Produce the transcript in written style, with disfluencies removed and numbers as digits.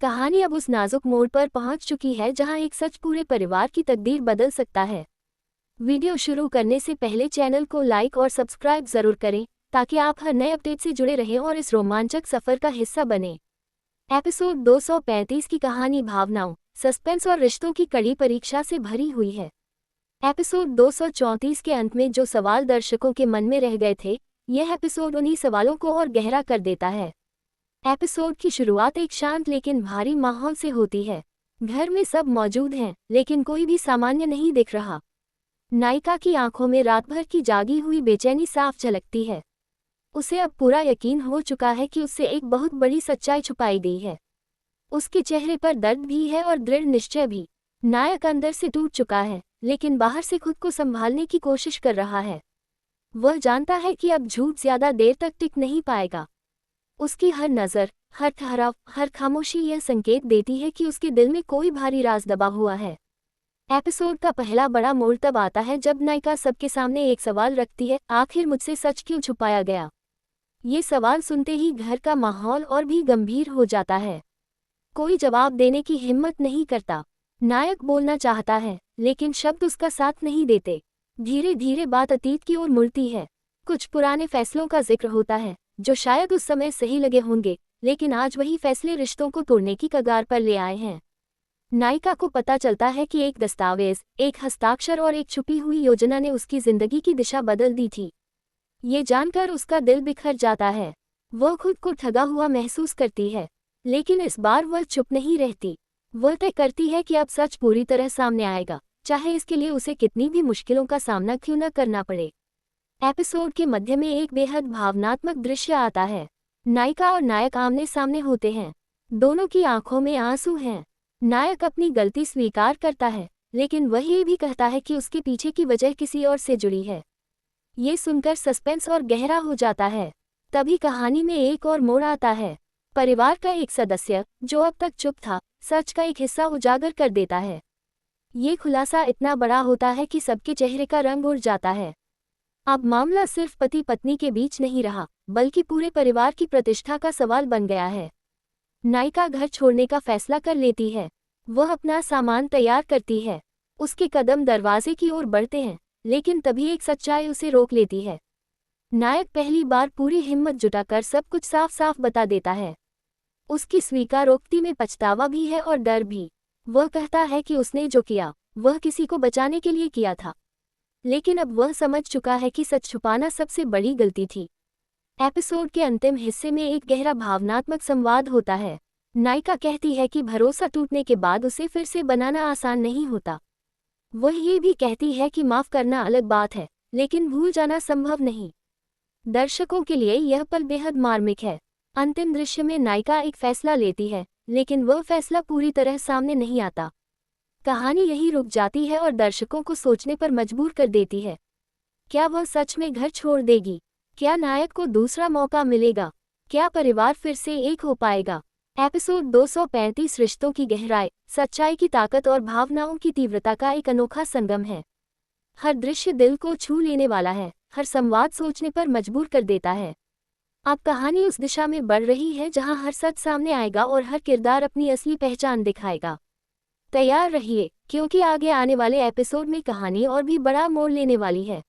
कहानी अब उस नाजुक मोड़ पर पहुंच चुकी है जहां एक सच पूरे परिवार की तकदीर बदल सकता है। वीडियो शुरू करने से पहले चैनल को लाइक और सब्सक्राइब जरूर करें ताकि आप हर नए अपडेट से जुड़े रहें और इस रोमांचक सफर का हिस्सा बने। एपिसोड 235 की कहानी भावनाओं, सस्पेंस और रिश्तों की कड़ी परीक्षा से भरी हुई है। एपिसोड 234 के अंत में जो सवाल दर्शकों के मन में रह गए थे, यह एपिसोड उन्हीं सवालों को और गहरा कर देता है। एपिसोड की शुरुआत एक शांत लेकिन भारी माहौल से होती है। घर में सब मौजूद हैं, लेकिन कोई भी सामान्य नहीं दिख रहा। नायिका की आंखों में रात भर की जागी हुई बेचैनी साफ झलकती है। उसे अब पूरा यकीन हो चुका है कि उससे एक बहुत बड़ी सच्चाई छुपाई गई है। उसके चेहरे पर दर्द भी है और दृढ़ निश्चय भी। नायक अंदर से टूट चुका है, लेकिन बाहर से खुद को संभालने की कोशिश कर रहा है। वह जानता है कि अब झूठ ज्यादा देर तक टिक नहीं पाएगा। उसकी हर नज़र, हर ठहराव, हर खामोशी यह संकेत देती है कि उसके दिल में कोई भारी राज दबा हुआ है। एपिसोड का पहला बड़ा मोड़ तब आता है जब नायिका सबके सामने एक सवाल रखती है, आखिर मुझसे सच क्यों छुपाया गया। ये सवाल सुनते ही घर का माहौल और भी गंभीर हो जाता है। कोई जवाब देने की हिम्मत नहीं करता। नायक बोलना चाहता है, लेकिन शब्द उसका साथ नहीं देते। धीरे धीरे बात अतीत की ओर मुड़ती है। कुछ पुराने फैसलों का जिक्र होता है जो शायद उस समय सही लगे होंगे, लेकिन आज वही फैसले रिश्तों को तोड़ने की कगार पर ले आए हैं। नायिका को पता चलता है कि एक दस्तावेज, एक हस्ताक्षर और एक छुपी हुई योजना ने उसकी जिंदगी की दिशा बदल दी थी। ये जानकर उसका दिल बिखर जाता है। वह खुद को ठगा हुआ महसूस करती है, लेकिन इस बार वह चुप नहीं रहती। वह तय करती है कि अब सच पूरी तरह सामने आएगा, चाहे इसके लिए उसे कितनी भी मुश्किलों का सामना क्यों न करना पड़े। एपिसोड के मध्य में एक बेहद भावनात्मक दृश्य आता है। नायिका और नायक आमने सामने होते हैं। दोनों की आंखों में आंसू हैं। नायक अपनी गलती स्वीकार करता है, लेकिन वह ये भी कहता है कि उसके पीछे की वजह किसी और से जुड़ी है। ये सुनकर सस्पेंस और गहरा हो जाता है। तभी कहानी में एक और मोड़ आता है। परिवार का एक सदस्य, जो अब तक चुप था, सच का एक हिस्सा उजागर कर देता है। ये खुलासा इतना बड़ा होता है कि सबके चेहरे का रंग उड़ जाता है। अब मामला सिर्फ पति पत्नी के बीच नहीं रहा, बल्कि पूरे परिवार की प्रतिष्ठा का सवाल बन गया है। नायिका घर छोड़ने का फैसला कर लेती है। वह अपना सामान तैयार करती है। उसके कदम दरवाजे की ओर बढ़ते हैं, लेकिन तभी एक सच्चाई उसे रोक लेती है। नायक पहली बार पूरी हिम्मत जुटाकर सब कुछ साफ साफ बता देता है। उसकी स्वीकारोक्ति में पछतावा भी है और डर भी। वह कहता है कि उसने जो किया, वह किसी को बचाने के लिए किया था, लेकिन अब वह समझ चुका है कि सच छुपाना सबसे बड़ी गलती थी। एपिसोड के अंतिम हिस्से में एक गहरा भावनात्मक संवाद होता है। नायिका कहती है कि भरोसा टूटने के बाद उसे फिर से बनाना आसान नहीं होता। वह ये भी कहती है कि माफ करना अलग बात है, लेकिन भूल जाना संभव नहीं। दर्शकों के लिए यह पल बेहद मार्मिक है। अंतिम दृश्य में नायिका एक फैसला लेती है, लेकिन वह फैसला पूरी तरह सामने नहीं आता। कहानी यहीं रुक जाती है और दर्शकों को सोचने पर मजबूर कर देती है। क्या वह सच में घर छोड़ देगी? क्या नायक को दूसरा मौका मिलेगा? क्या परिवार फिर से एक हो पाएगा? एपिसोड 235 रिश्तों की गहराई, सच्चाई की ताकत और भावनाओं की तीव्रता का एक अनोखा संगम है। हर दृश्य दिल को छू लेने वाला है, हर संवाद सोचने पर मजबूर कर देता है। अब कहानी उस दिशा में बढ़ रही है जहां हर सच सामने आएगा और हर किरदार अपनी असली पहचान दिखाएगा। तैयार रहिए, क्योंकि आगे आने वाले एपिसोड में कहानी और भी बड़ा मोड़ लेने वाली है।